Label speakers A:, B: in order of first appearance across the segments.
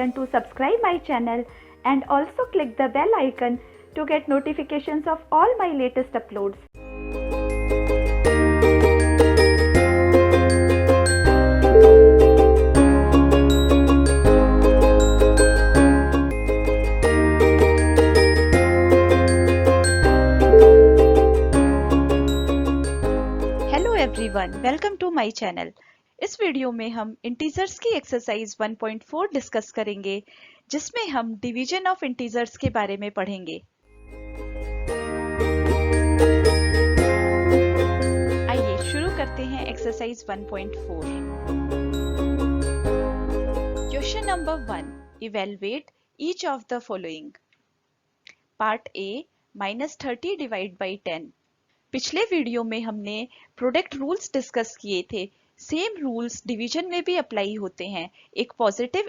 A: button to subscribe my channel and also click the bell icon to get notifications of all my latest uploads.
B: Hello everyone, welcome to my channel. इस video में हम integers की exercise 1.4 discuss करेंगे, जिसमें हम division of integers के बारे में पढ़ेंगे। आइए शुरू करते हैं exercise 1.4। Question number 1, evaluate each of the following. Part A, -30 divide by 10। पिछले वीडियो में हमने प्रोडक्ट रूल्स डिस्कस किए थे। सेम रूल्स डिवीजन में भी अप्लाई होते हैं। एक पॉजिटिव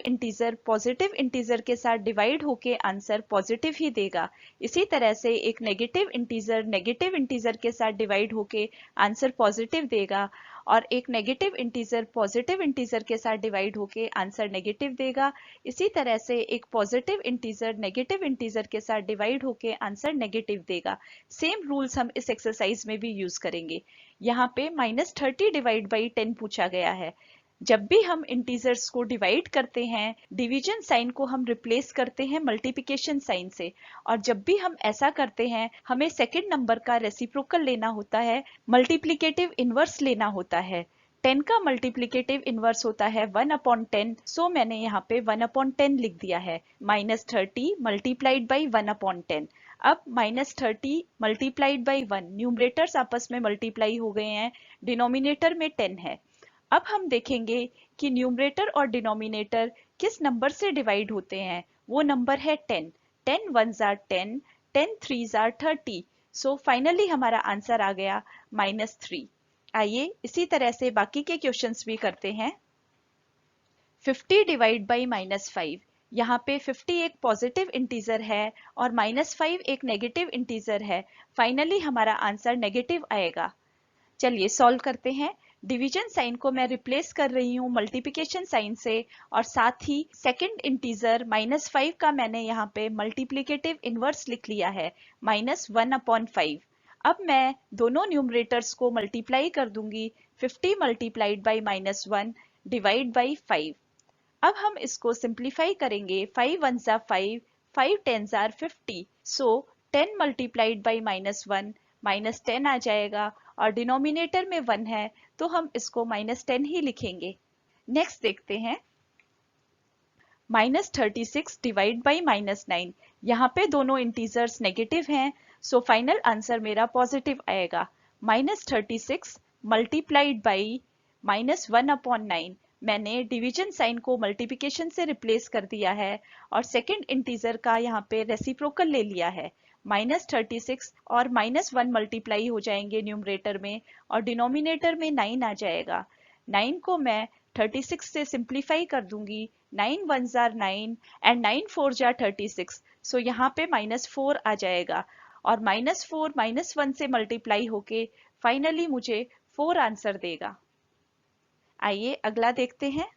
B: इंटीजर के साथ डिवाइड होके आंसर पॉजिटिव ही देगा। इसी तरह से एक नेगेटिव इंटीजर के साथ डिवाइड होके आंसर पॉजिटिव देगा, और एक नेगेटिव इंटीजर पॉजिटिव इंटीजर के साथ डिवाइड होके आंसर नेगेटिव देगा। इसी तरह से एक पॉजिटिव इंटीजर नेगेटिव इंटीजर के साथ डिवाइड होके आंसर नेगेटिव देगा। सेम रूल्स हम इस एक्सरसाइज में भी यूज करेंगे। यहाँ पे -30 डिवाइड बाई 10 पूछा गया है। जब भी हम इंटीजर्स को डिवाइड करते हैं, डिवीजन साइन को हम रिप्लेस करते हैं मल्टीप्लिकेशन साइन से, और जब भी हम ऐसा करते हैं हमें सेकंड नंबर का रेसिप्रोकल लेना होता है, मल्टीप्लिकेटिव इनवर्स लेना होता है। 10 का मल्टीप्लिकेटिव इनवर्स होता है 1/10, सो मैंने यहाँ पे 1/10 लिख दिया है। -30 मल्टीप्लाइड बाई 1/10। अब -30 मल्टीप्लाइड बाई 1, न्यूमरेटर्स आपस में मल्टीप्लाई हो गए हैं, डिनोमिनेटर में 10 है। अब हम देखेंगे कि न्यूमरेटर और डिनोमिनेटर किस नंबर से डिवाइड होते हैं। वो नंबर है 10। 10 1s are 10, 10 3s are 30। So finally हमारा आंसर आ गया -3। आइए इसी तरह से बाकी के क्वेश्चंस भी करते हैं। 50 डिवाइड बाई -5। यहाँ पे 50 एक पॉजिटिव इंटीजर है और -5 एक नेगेटिव इंटीजर है। फाइनली हमारा आंसर नेगेटिव आएगा। चलिए सॉल्व करते हैं। डिवीजन साइन को मैं रिप्लेस कर रही हूँ मल्टीप्लिकेशन साइन से, और साथ ही सेकंड इंटीजर -5 का मैंने यहाँ पे मल्टीप्लिकेटिव इनवर्स लिख लिया है, -1/5। अब मैं दोनों न्यूमरेटर्स को मल्टीप्लाई कर दूंगी। 50 मल्टीप्लाइड बाई -1 डिवाइड बाई 5। अब हम इसको सिंप्लीफाई करेंगे। 5 1s are 5, 5 10s are 50। So 10 multiplied by -1 -10 आ जाएगा, और डिनोमिनेटर में 1 है तो हम इसको -10 ही लिखेंगे। नेक्स्ट देखते हैं। -36 डिवाइड बाई -9। यहाँ पे दोनों इंटीजर्स नेगेटिव हैं, सो फाइनल आंसर मेरा पॉजिटिव आएगा। -36 मल्टीप्लाइड बाई -1/9। मैंने डिवीजन साइन को मल्टीप्लिकेशन से रिप्लेस कर दिया है, और सेकंड इंटीजर का यहाँ पे रेसिप्रोकल ले लिया है। -36 और -1 मल्टीप्लाई हो जाएंगे न्यूमरेटर में, और डिनोमिनेटर में 9 आ जाएगा। 9 को मैं 36 से सिंप्लीफाई कर दूंगी। 9 1s are 9 and 9 4s are 36। सो यहाँ पे -4 आ जाएगा, और -4 -1 से मल्टीप्लाई होके फाइनली मुझे 4 आंसर देगा। आइए अगला देखते हैं।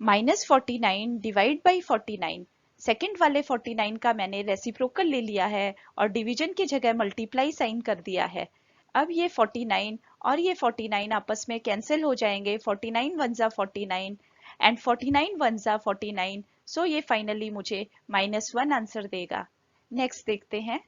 B: -49 डिवाइड बाई 49। सेकंड वाले 49 का मैंने रेसिप्रोकल ले लिया है और डिवीजन की जगह मल्टीप्लाई साइन कर दिया है। अब ये 49 और ये 49 आपस में कैंसिल हो जाएंगे। 49 1s are 49 and 49 1s are 49। सो ये फाइनली मुझे -1 आंसर देगा। नेक्स्ट देखते हैं।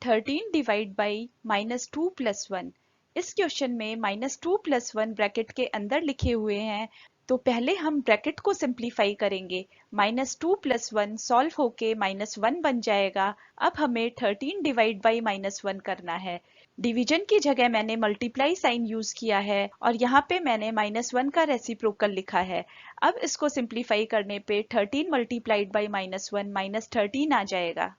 B: 13 डिवाइड बाई -2 + 1। इस क्वेश्चन में -2 + 1 ब्रैकेट के अंदर लिखे हुए हैं, तो पहले हम ब्रैकेट को सिंप्लीफाई करेंगे। -2 + 1 सॉल्व होके -1 बन जाएगा। अब हमें 13 डिवाइड बाई -1 करना है। डिवीजन की जगह मैंने मल्टीप्लाई साइन यूज किया है, और यहाँ पे मैंने -1 का रेसिप्रोकल लिखा है। अब इसको सिंप्लीफाई करने पे 13 मल्टीप्लाइड बाई -1 -13 आ जाएगा।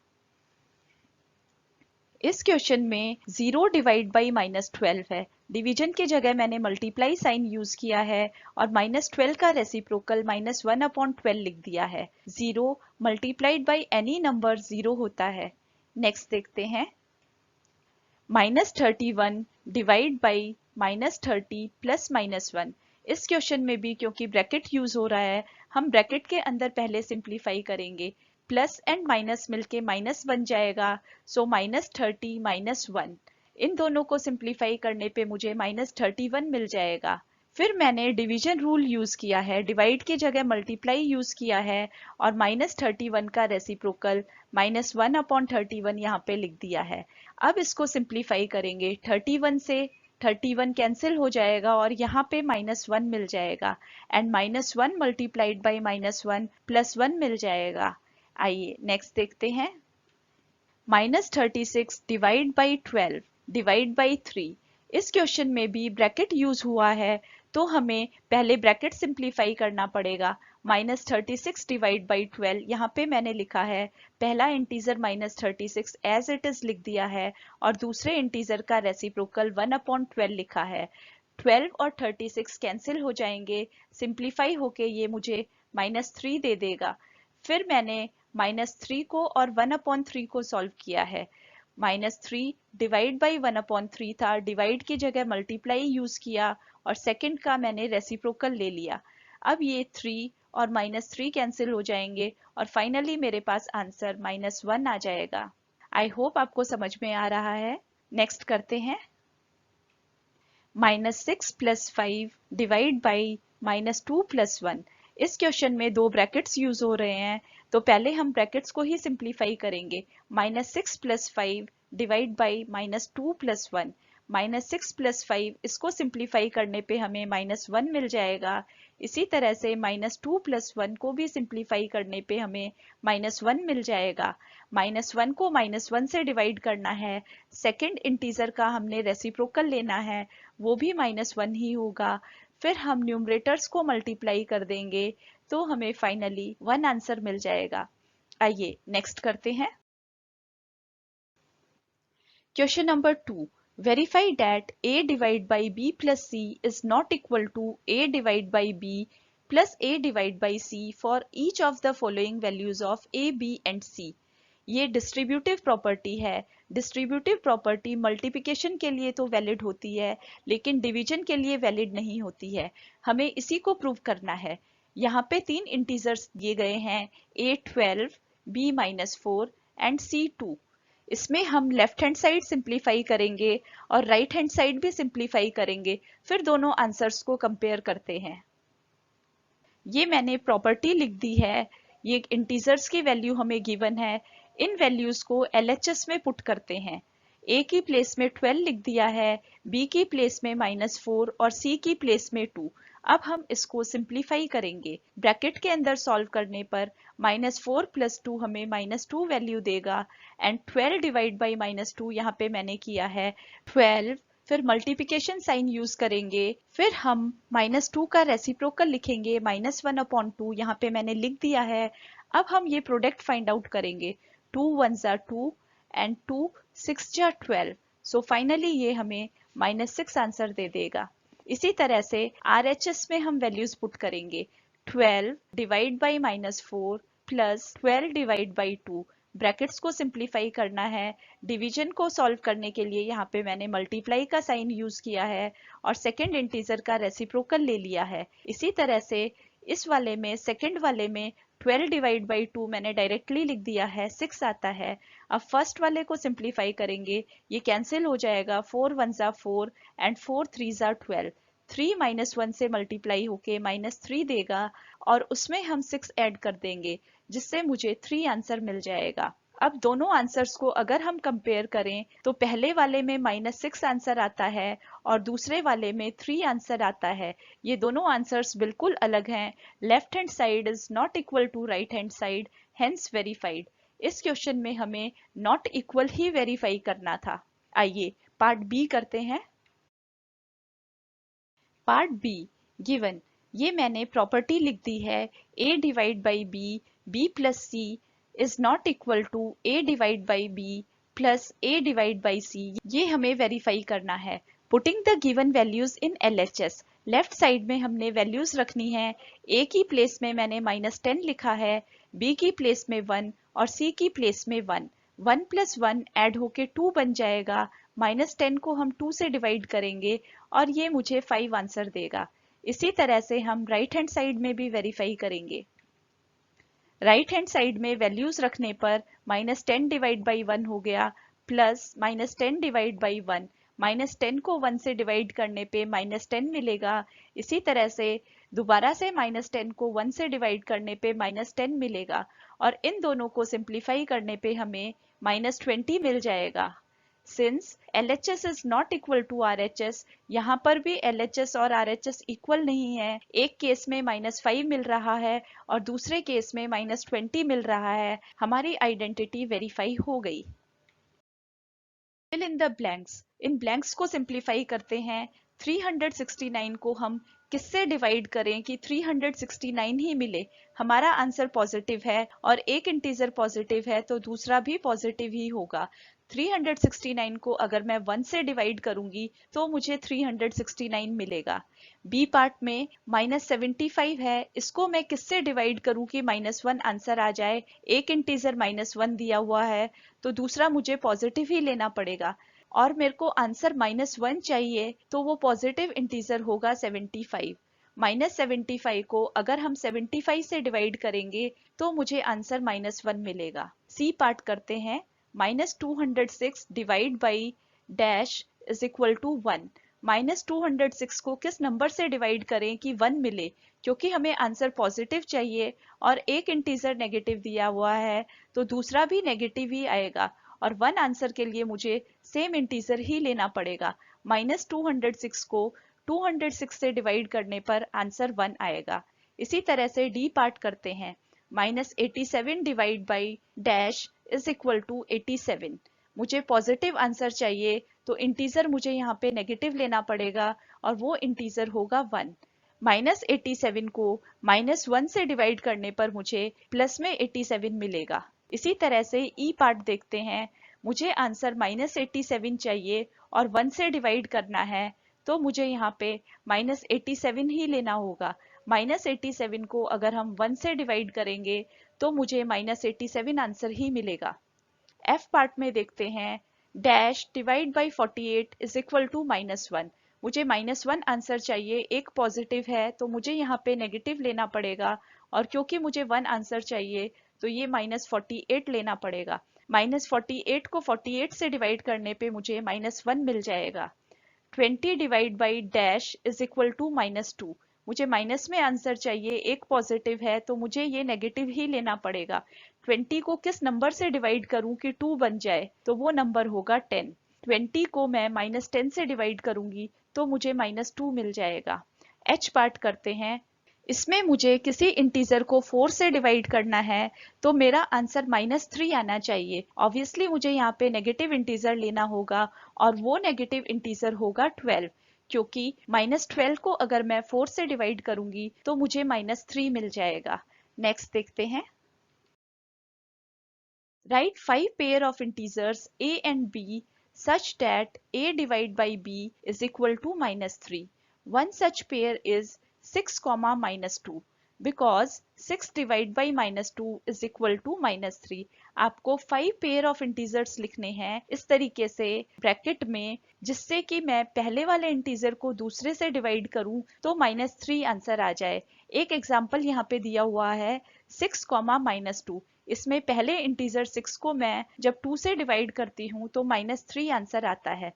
B: इस क्वेश्चन में 0 डिवाइड बाई -12 है। डिवीजन की जगह मैंने मल्टीप्लाई साइन यूज किया है, और -12 का रेसिप्रोकल -1/12 लिख दिया है। 0 मल्टीप्लाइड बाई एनी नंबर 0 होता है। नेक्स्ट देखते हैं। -31 डिवाइड बाई -30 + -1। इस क्वेश्चन में भी क्योंकि ब्रैकेट यूज हो रहा है, हम ब्रैकेट के अंदर पहले सिंप्लीफाई करेंगे। प्लस एंड माइनस मिलके माइनस बन जाएगा, सो -30 -1। इन दोनों को सिंप्लीफाई करने पे मुझे -31 मिल जाएगा। फिर मैंने डिवीजन रूल यूज किया है, डिवाइड की जगह मल्टीप्लाई यूज किया है और -31 का रेसिप्रोकल -1/31 यहाँ पे लिख दिया है। अब इसको सिंप्लीफाई करेंगे, 31 से 31 कैंसिल हो जाएगा और यहाँ पे -1 मिल जाएगा एंड -1 मल्टीप्लाइड बाई -1 +1 मिल जाएगा। आइए नेक्स्ट देखते हैं। -36 डिवाइड बाई 12 डिवाइड बाई 3। इस क्वेश्चन में भी ब्रैकेट यूज हुआ है, तो हमें पहले ब्रैकेट सिंप्लीफाई करना पड़ेगा। -36 डिवाइड बाई 12, यहाँ पे मैंने लिखा है पहला इंटीजर -36 एज इट इज लिख दिया है और दूसरे इंटीजर का रेसिप्रोकल 1/12 लिखा है। 12 और 36 कैंसिल हो जाएंगे, सिंप्लीफाई होके ये मुझे -3 दे देगा। फिर मैंने -3 को और 1/3 को सॉल्व किया है। -3 डिवाइड बाई 1/3 था, डिवाइड की जगह मल्टीप्लाई यूज किया और सेकंड का मैंने रेसिप्रोकल ले लिया। अब ये 3 और -3 कैंसिल हो जाएंगे और फाइनली मेरे पास आंसर -1 आ जाएगा। आई होप आपको समझ में आ रहा है। नेक्स्ट करते हैं। -6 + 5 डिवाइड बाई -2 + 1। इस क्वेश्चन में दो ब्रैकेट्स यूज हो रहे हैं, तो पहले हम ब्रैकेट्स को ही सिंप्लीफाई करेंगे। -6 + 5 डिवाइड बाई -2 + 1। -6 + 5 इसको सिंप्लीफाई करने पे हमें -1 मिल जाएगा। इसी तरह से -2 + 1 को भी सिंप्लीफाई करने पे हमें -1 मिल जाएगा। -1 को -1 से डिवाइड करना है, सेकंड इंटीजर का हमने रेसिप्रोकल लेना है, वो भी -1 ही होगा। फिर हम न्यूमरेटर्स को मल्टीप्लाई कर देंगे तो हमें फाइनली 1 आंसर मिल जाएगा। आइए नेक्स्ट करते हैं। Question number 2, verify that a divided by b plus c is not equal to a divided by b plus a divided by c for each of the following values of a, b and c। ये distributive property है। Distributive property multiplication के लिए तो valid होती है, लेकिन division के लिए वैलिड नहीं होती है। हमें इसी को प्रूव करना है। यहाँ पे तीन इंटीजर्स दिए गए हैं, a 12, b -4 एंड c 2। इसमें हम लेफ्ट हैंड साइड सिंप्लीफाई करेंगे और राइट हैंड साइड भी सिंप्लीफाई करेंगे, फिर दोनों आंसर्स को कंपेयर करते हैं। ये मैंने प्रॉपर्टी लिख दी है। ये इंटीजर्स की वैल्यू हमें गिवन है, इन वैल्यूज को LHS में पुट करते हैं। a की प्लेस में 12 लिख दिया है, b की प्लेस में -4 और c की प्लेस में 2। अब हम इसको सिंप्लीफाई करेंगे। ब्रैकेट के अंदर सॉल्व करने पर -4 + 2 हमें -2 वैल्यू देगा एंड 12 डिवाइड बाई -2 यहाँ पे मैंने किया है 12। फिर मल्टीप्लिकेशन साइन यूज करेंगे, फिर हम -2 का रेसिप्रोकल लिखेंगे -1/2, यहाँ पे मैंने लिख दिया है। अब हम ये प्रोडक्ट फाइंड आउट करेंगे, 2 1 2 एंड 2 6 12। सो फाइनली ये हमें -6 आंसर दे देगा। इसी तरह से RHS में हम वैल्यूज पुट करेंगे, 12 divide by -4 plus 12 divide by 2। Brackets को सिंप्लीफाई करना है। डिवीजन को सॉल्व करने के लिए यहाँ पे मैंने मल्टीप्लाई का साइन यूज किया है और सेकंड इंटीजर का रेसिप्रोकल ले लिया है। इसी तरह से इस वाले में, सेकंड वाले में 12 डिवाइड बाई 2 मैंने डायरेक्टली लिख दिया है, 6 आता है। अब फर्स्ट वाले को सिंप्लीफाई करेंगे, ये कैंसिल हो जाएगा, 4 1 4 एंड 4 3 12। 3 -1 से मल्टीप्लाई होके -3 देगा और उसमें हम 6 ऐड कर देंगे, जिससे मुझे 3 आंसर मिल जाएगा। अब दोनों आंसर्स को अगर हम कंपेयर करें तो पहले वाले में -6 आंसर आता है और दूसरे वाले में 3 आंसर आता है। ये दोनों आंसर्स बिल्कुल अलग हैं। Left hand side is not equal to right hand side, hence verified. इस क्वेश्चन में हमें नॉट इक्वल ही वेरीफाई करना था। आइए पार्ट बी करते हैं। पार्ट बी गिवन, ये मैंने प्रॉपर्टी लिख दी है, a divide by b, b plus c is not equal to a divide by b plus a divide by c। ये हमें वेरीफाई करना है। Putting the given values in LHS, left side में हमने वैल्यूज रखनी है। a की place में मैंने -10 लिखा है, b की प्लेस में 1 और c की प्लेस में 1। 1 + 1 ऐड होके 2 बन जाएगा, -10 को हम 2 से डिवाइड करेंगे और ये मुझे 5 आंसर देगा। इसी तरह से हम राइट हैंड साइड में भी वेरीफाई करेंगे। राइट हैंड साइड में वैल्यूज रखने पर -10 डिवाइड बाई 1 हो गया, प्लस -10 डिवाइड बाई 1, -10 को 1 से डिवाइड करने पे -10 मिलेगा। इसी तरह से दोबारा से -10 को 1 से डिवाइड करने पे -10 मिलेगा, और इन दोनों को सिंप्लीफाई करने पे हमें -20 मिल जाएगा। Since LHS is not equal to RHS, यहाँ पर भी LHS और RHS इक्वल नहीं है। एक केस में -5 मिल रहा है और दूसरे केस में -20 मिल रहा है। हमारी आइडेंटिटी वेरीफाई हो गई। Fill in the blanks. In blanks को सिंप्लीफाई करते हैं। 369 को हम किससे डिवाइड करें कि 369 ही मिले। हमारा आंसर पॉजिटिव है और एक इंटीजर पॉजिटिव है तो दूसरा भी पॉजिटिव ही होगा। 369 को अगर मैं 1 से डिवाइड करूंगी तो मुझे 369 मिलेगा। बी पार्ट में -75 है, इसको मैं किससे डिवाइड करूं कि -1 आंसर आ जाए। एक इंटीजर -1 दिया हुआ है तो दूसरा मुझे पॉजिटिव ही लेना पड़ेगा, और मेरे को आंसर -1 चाहिए तो वो पॉजिटिव इंटीजर होगा 75। -75 को अगर हम 75 से डिवाइड करेंगे तो मुझे आंसर -1 मिलेगा। सी पार्ट करते हैं। -206 divide by dash is equal to 1। -206 को किस नंबर से डिवाइड करें कि 1 मिले, क्योंकि हमें आंसर पॉजिटिव चाहिए और एक इंटीजर नेगेटिव दिया हुआ है तो दूसरा भी नेगेटिव ही आएगा, और 1 आंसर के लिए मुझे सेम इंटीजर ही लेना पड़ेगा। -206 को 206 से डिवाइड करने पर आंसर 1 आएगा। इसी तरह से डी पार्ट करते हैं। -87 divide by dash is equal to 87। मुझे पॉजिटिव आंसर चाहिए तो इंटीजर मुझे यहाँ पे नेगेटिव लेना पड़ेगा और वो इंटीजर होगा 1। -87 को -1 से डिवाइड करने पर मुझे प्लस में 87 मिलेगा। इसी तरह से ई पार्ट देखते हैं। मुझे आंसर -87 चाहिए और 1 से डिवाइड करना है तो मुझे यहाँ पे -87 ही लेना होगा। -87 को अगर हम 1 से डिवाइड करेंगे तो मुझे -87 आंसर ही मिलेगा। एफ पार्ट में देखते हैं। Dash divide by 48 is equal to -1। मुझे -1 आंसर चाहिए, एक पॉजिटिव है तो मुझे यहाँ पे नेगेटिव लेना पड़ेगा, और क्योंकि मुझे 1 आंसर चाहिए तो ये -48 लेना पड़ेगा। -48 को 48 से डिवाइड करने पे मुझे -1 मिल जाएगा। 20 divide by dash is equal to -2। मुझे माइनस में आंसर चाहिए, एक पॉजिटिव है तो मुझे ये नेगेटिव ही लेना पड़ेगा। 20 को किस नंबर से डिवाइड करूं कि 2 बन जाए, तो वो नंबर होगा 10। 20 को मैं -10 से डिवाइड करूंगी तो मुझे -2 मिल जाएगा। एच पार्ट करते हैं। इसमें मुझे किसी इंटीजर को 4 से डिवाइड करना है तो मेरा आंसर -3 आना चाहिए। ऑब्वियसली मुझे यहाँ पे नेगेटिव इंटीजर लेना होगा और वो नेगेटिव इंटीजर होगा 12, क्योंकि -12 को अगर मैं 4 से डिवाइड करूंगी तो मुझे -3 मिल जाएगा। नेक्स्ट देखते हैं। Write 5 pair of integers a and b such that a divided by b is equal to -3. One such pair is 6, -2 because 6 divided by -2 is equal to -3. आपको 5 pair of integers लिखने हैं इस तरीके से ब्रैकेट में, जिससे कि मैं पहले वाले इंटीजर को दूसरे से डिवाइड करूं तो -3 आंसर आ जाए। एक एग्जांपल यहाँ पे दिया हुआ है 6, -2। इसमें पहले इंटीजर 6 को मैं जब 2 से डिवाइड करती हूँ तो -3 आंसर आता है।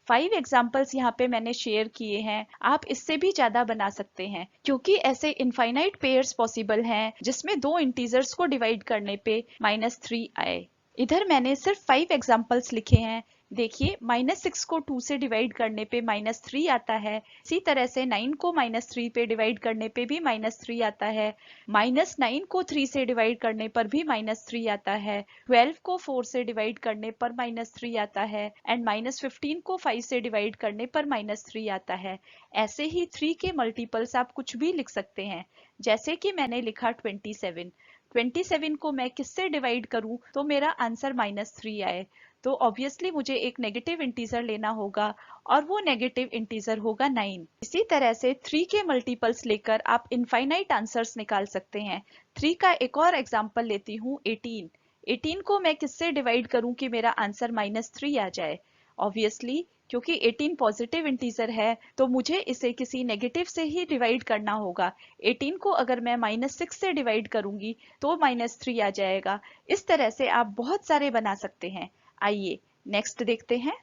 B: 5 एग्जाम्पल्स यहाँ पे मैंने शेयर किए हैं, आप इससे भी ज्यादा बना सकते हैं, क्योंकि ऐसे इनफाइनाइट पेयर्स पॉसिबल हैं जिसमें दो इंटीजर्स को डिवाइड करने पे -3 आए। इधर मैंने सिर्फ 5 एग्जाम्पल्स लिखे हैं। देखिए, -6 को 2 से डिवाइड करने पे -3 आता है। इसी तरह से 9 को -3 पे डिवाइड करने पे भी -3 आता है। -9 को 3 से डिवाइड करने पर भी -3 आता है। 12 को 4 से डिवाइड करने पर -3 आता है एंड -15 को 5 से डिवाइड करने पर -3 आता है। ऐसे ही 3 के मल्टीपल्स आप कुछ भी लिख सकते हैं, जैसे कि मैंने लिखा 27। 27 को मैं किससे डिवाइड करूं तो मेरा आंसर -3 आए, तो ऑब्वियसली मुझे एक नेगेटिव इंटीजर लेना होगा और वो नेगेटिव इंटीजर होगा 9। इसी तरह से 3 के मल्टीपल्स लेकर आप इनफाइनाइट आंसर्स निकाल सकते हैं। 3 का एक और एग्जांपल लेती हूँ 18 को मैं किससे डिवाइड करूं कि मेरा आंसर -3 आ जाए। ऑब्वियसली क्योंकि 18 पॉजिटिव इंटीजर है तो मुझे इसे किसी नेगेटिव से ही डिवाइड करना होगा। 18 को अगर मैं -6 से डिवाइड करूंगी तो -3 आ जाएगा। इस तरह से आप बहुत सारे बना सकते हैं। आइए नेक्स्ट देखते हैं।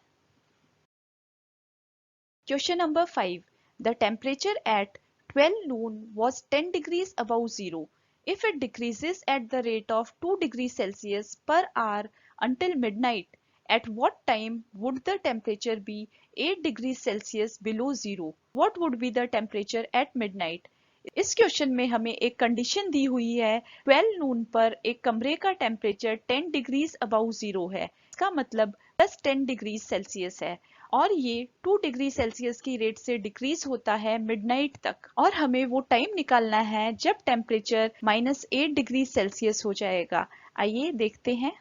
B: Question number 5. The temperature at 12 noon was 10 degrees above zero. If it decreases at the rate of 2 degrees Celsius per hour until midnight, at what time would the temperature be 8 degrees Celsius below zero? What would be the temperature at midnight? इस question में हमें एक condition दी हुई है 12 नून पर एक कमरे का टेम्परेचर 10 डिग्रीज अबव जीरो है। इसका मतलब +10 डिग्री सेल्सियस है और ये 2 डिग्री सेल्सियस की रेट से डिक्रीज होता है मिडनाइट तक और हमें वो टाइम निकालना है जब टेम्परेचर -8 डिग्री सेल्सियस हो जाएगा। आइए देखते हैं।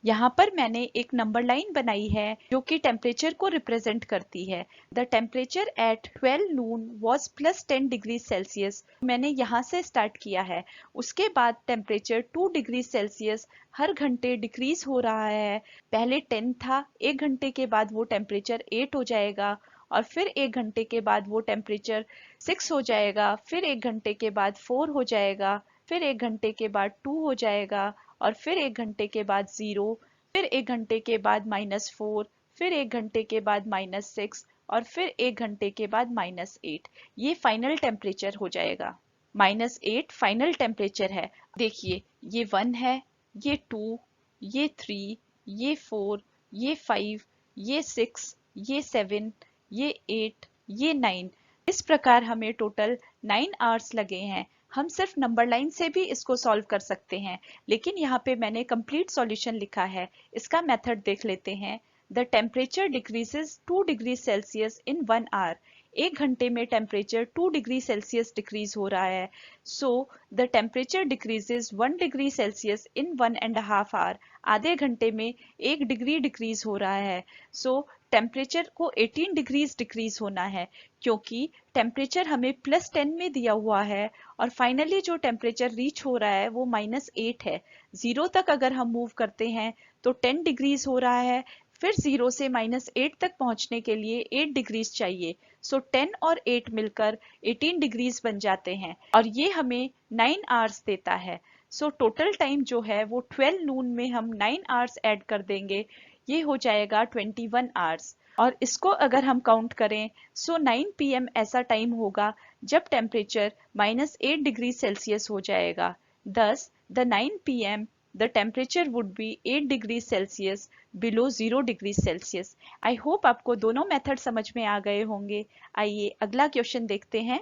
B: यहाँ पर मैंने एक नंबर लाइन बनाई है जो कि टेम्परेचर को रिप्रेजेंट करती है। The temperature at 12 Noon was +10 degree Celsius. मैंने यहाँ से स्टार्ट किया है। उसके बाद टेम्परेचर 2 डिग्री सेल्सियस हर घंटे डिक्रीज हो रहा है। पहले 10 था, 1 घंटे के बाद वो टेम्परेचर 8 हो जाएगा और फिर 1 घंटे के बाद वो टेम्परेचर 6 हो जाएगा, फिर 1 घंटे के बाद 4 हो जाएगा, फिर 1 घंटे के बाद 2 हो जाएगा और फिर 1 घंटे के बाद 0, फिर 1 घंटे के बाद -4, फिर 1 घंटे के बाद -6 और फिर 1 घंटे के बाद -8। ये फाइनल टेम्परेचर हो जाएगा। -8 फाइनल टेम्परेचर है। देखिए ये 1 है, ये 2, ये 3, ये 4, ये 5, ये 6, ये 7, ये 8, ये 9। इस प्रकार हमें टोटल 9 आवर्स लगे हैं। हम सिर्फ नंबर लाइन से भी इसको सॉल्व कर सकते हैं, लेकिन यहाँ पे मैंने कंप्लीट सॉल्यूशन लिखा है। इसका मेथड देख लेते हैं। The temperature decreases 2 degree Celsius in 1 hour. 1 घंटे में टेम्परेचर 2 डिग्री सेल्सियस डिक्रीज हो रहा है। So the temperature decreases 1 degree Celsius in 1.5 hour. आधे घंटे में 1 डिग्री डिक्रीज हो रहा है। सो टेम्परेचर को 18 डिग्रीज डिक्रीज होना है क्योंकि टेम्परेचर हमें +10 में दिया हुआ है और फाइनली जो टेम्परेचर रीच हो रहा है वो -8 है। 0 तक अगर हम मूव करते हैं तो 10 डिग्रीज हो रहा है, फिर 0 से -8 तक पहुंचने के लिए 8 डिग्रीज चाहिए। सो 10 और 8 मिलकर 18 डिग्रीज बन जाते हैं और ये हमें 9 आवर्स देता है। सो टोटल टाइम जो है वो 12 नून में हम 9 आवर्स ऐड कर देंगे, ये हो जाएगा 21 आवर्स। और इसको अगर हम काउंट करें सो 9 PM ऐसा टाइम होगा जब टेम्परेचर -8 डिग्री सेल्सियस हो जाएगा। Thus, the 9 PM, the temperature would be 8 degrees Celsius below 0 degrees Celsius. I hope आपको दोनों मेथड समझ में आ गए होंगे। आइए अगला क्वेश्चन देखते हैं।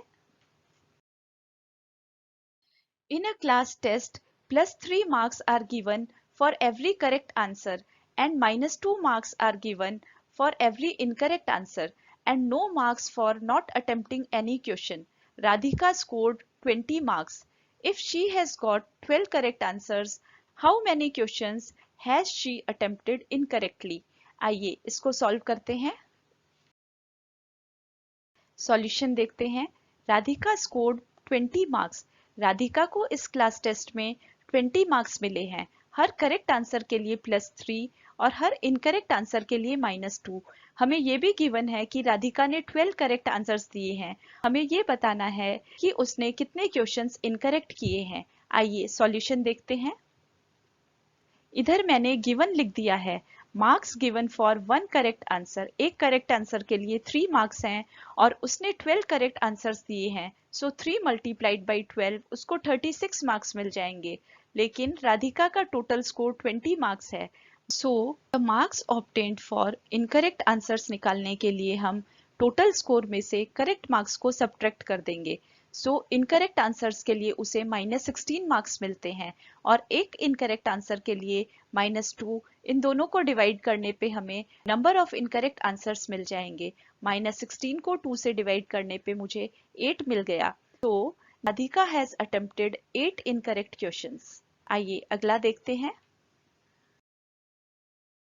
B: In a class test, +3 marks are given for every correct answer and -2 marks are given for every incorrect answer and no marks for not attempting any question. Radhika scored 20 marks. If she has got 12 correct answers, how many questions has she attempted incorrectly? आइए इसको solve करते हैं। Solution देखते हैं। Radhika scored 20 marks. Radhika को इस class test में 20 marks मिले हैं। हर करेक्ट आंसर के लिए +3 और हर इनकरेक्ट आंसर के लिए -2। हमें ये भी गिवन है कि राधिका ने 12 करेक्ट आंसर्स दिए हैं। हमें ये बताना है कि उसने कितने क्वेश्चंस इनकरेक्ट किए हैं। आइए सॉल्यूशन देखते हैं। इधर मैंने गिवन लिख दिया है। Marks given for 1 correct answer. एक करेक्ट आंसर के लिए 3 मार्क्स हैं और उसने 12 करेक्ट आंसर्स दिए हैं। सो 3 मल्टीप्लाइड बाई 12 उसको 36 मार्क्स मिल जाएंगे। लेकिन राधिका का टोटल स्कोर 20 मार्क्स है। So the marks obtained for incorrect answers निकालने के लिए हम टोटल स्कोर में से करेक्ट मार्क्स को सब्ट्रैक्ट कर देंगे। सो इनकरेक्ट आंसर्स के लिए उसे -16 मार्क्स मिलते हैं और एक इनकरेक्ट आंसर के लिए -2। इन दोनों को डिवाइड करने पे हमें नंबर ऑफ इनकरेक्ट आंसर्स मिल जाएंगे। -16 को 2 से डिवाइड करने पे मुझे 8 मिल गया। तो Radhika has attempted 8 incorrect questions. आइए अगला देखते हैं।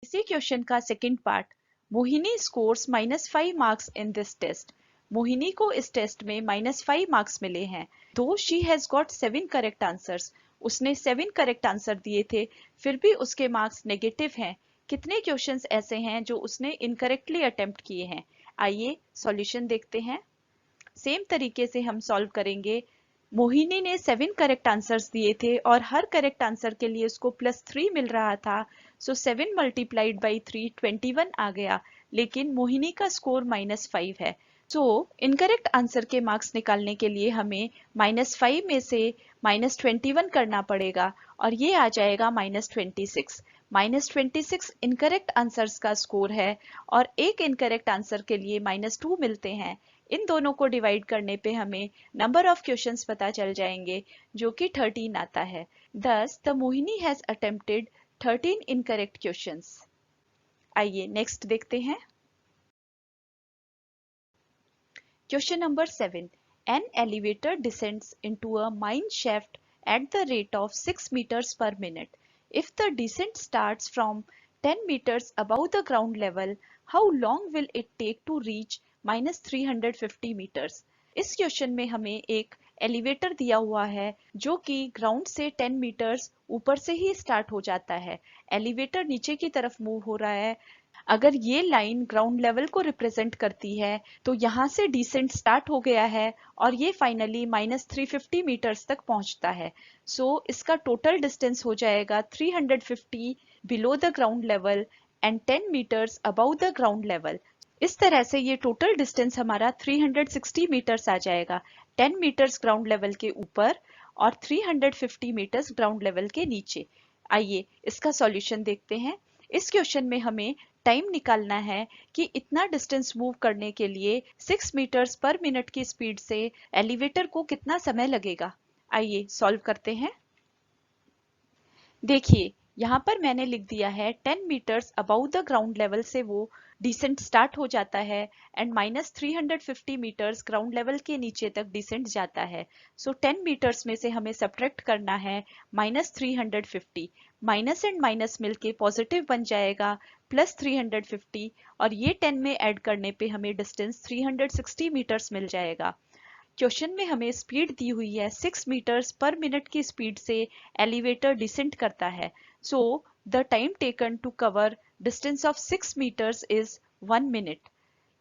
B: इसी क्वेश्चन का second part. Mohini scores -5 marks in this test. Mohini को इस टेस्ट में -5 मार्क्स मिले हैं। Though she has got 7 correct answers. उसने 7 करेक्ट आंसर दिए थे, फिर भी उसके मार्क्स नेगेटिव हैं। कितने क्वेश्चंस ऐसे हैं जो उसने इनकरेक्टली अटेम्प्ट किए हैं। आइए सॉल्यूशन देखते हैं। सेम तरीके से हम सॉल्व करेंगे। मोहिनी ने 7 करेक्ट आंसर्स दिए थे और हर करेक्ट आंसर के लिए उसको +3 मिल रहा था। सो 7 मल्टीप्लाइड बाई 3 21 आ गया, लेकिन मोहिनी का स्कोर -5 है। सो इनकरेक्ट आंसर के मार्क्स निकालने के लिए हमें -5 में से -21 करना पड़ेगा और ये आ जाएगा -26। -26 इनकरेक्ट आंसर्स का स्कोर है और एक इनकरेक्ट आंसर के लिए -2 मिलते हैं। इन दोनों को डिवाइड करने पे हमें नंबर ऑफ क्वेश्चंस पता चल जाएंगे, जो कि 13 आता है। Thus, the Mohini has attempted 13 incorrect questions. आइए नेक्स्ट देखते हैं। Question number 7. An elevator descends into a mine shaft at the rate of 6 meters per minute. If the descent starts from 10 meters above the ground level, how long will it take to reach -350 meters? इस question में हमें एक elevator दिया हुआ है जो कि ground से 10 मीटर्स ऊपर से ही स्टार्ट हो जाता है। एलिवेटर नीचे की तरफ मूव हो रहा है। अगर ये लाइन ग्राउंड लेवल को रिप्रेजेंट करती है तो यहाँ से डिसेंट स्टार्ट हो गया है और ये फाइनली -350 मीटर्स तक पहुंचता है। सो इसका टोटल डिस्टेंस हो जाएगा 350 below the ground level and 10 metres above the ground level. इस तरह से ये टोटल डिस्टेंस हमारा 360 मीटर्स आ जाएगा, 10 मीटर्स ग्राउंड लेवल के ऊपर और 350 मीटर्स ग्राउंड लेवल के नीचे। आइए इसका सॉल्यूशन देखते हैं। इस क्वेश्चन में हमें टाइम निकालना है कि इतना डिस्टेंस मूव करने के लिए 6 मीटर्स पर मिनट की स्पीड से एलिवेटर को कितना समय लगेगा। आइए सॉल्व करते हैं। देखिए यहाँ पर मैंने लिख दिया है 10 metres above the ground level से वो डिसेंट स्टार्ट हो जाता है एंड -350 मीटर्स ग्राउंड लेवल के नीचे तक डिसेंट जाता है। सो 10 मीटर्स में से हमें सब्ट्रैक्ट करना है -350। माइनस एंड माइनस मिलके पॉजिटिव बन जाएगा +350 और ये 10 में ऐड करने पे हमें डिस्टेंस 360 मीटर्स मिल जाएगा। क्वेश्चन में हमें स्पीड दी हुई है 6 मीटर्स पर मिनट की स्पीड से एलिवेटर डिसेंट करता है। So the time taken to cover distance of 6 meters is 1 minute.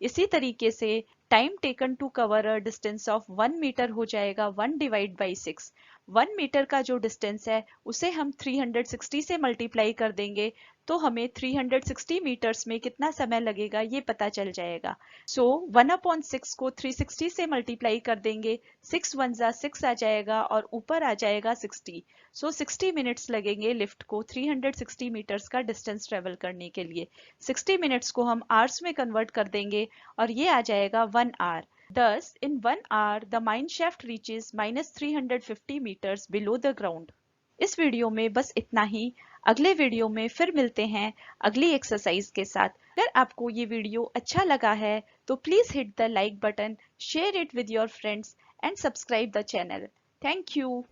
B: इसी तरीके से time taken to cover a distance of 1 metre हो जाएगा 1 डिवाइड बाई 6। 1 मीटर का जो डिस्टेंस है उसे हम 360 से मल्टीप्लाई कर देंगे तो हमें 360 मीटर्स में कितना समय लगेगा ये पता चल जाएगा। सो 1/6 को 360 से मल्टीप्लाई कर देंगे, 6 1 जा 6 आ जाएगा और ऊपर आ जाएगा 60। सो 60 मिनट्स लगेंगे लिफ्ट को 360 मीटर्स का डिस्टेंस ट्रेवल करने के लिए। 60 मिनट्स को हम आवर्स में कन्वर्ट कर देंगे और ये आ जाएगा 1 hour. Thus, in 1 hour, the mine shaft reaches -350 meters below the ground. इस वीडियो में बस इतना ही। अगले वीडियो में फिर मिलते हैं अगली एक्सरसाइज के साथ। अगर आपको ये वीडियो अच्छा लगा है तो please hit the like button, share it with your friends and subscribe the channel. Thank you.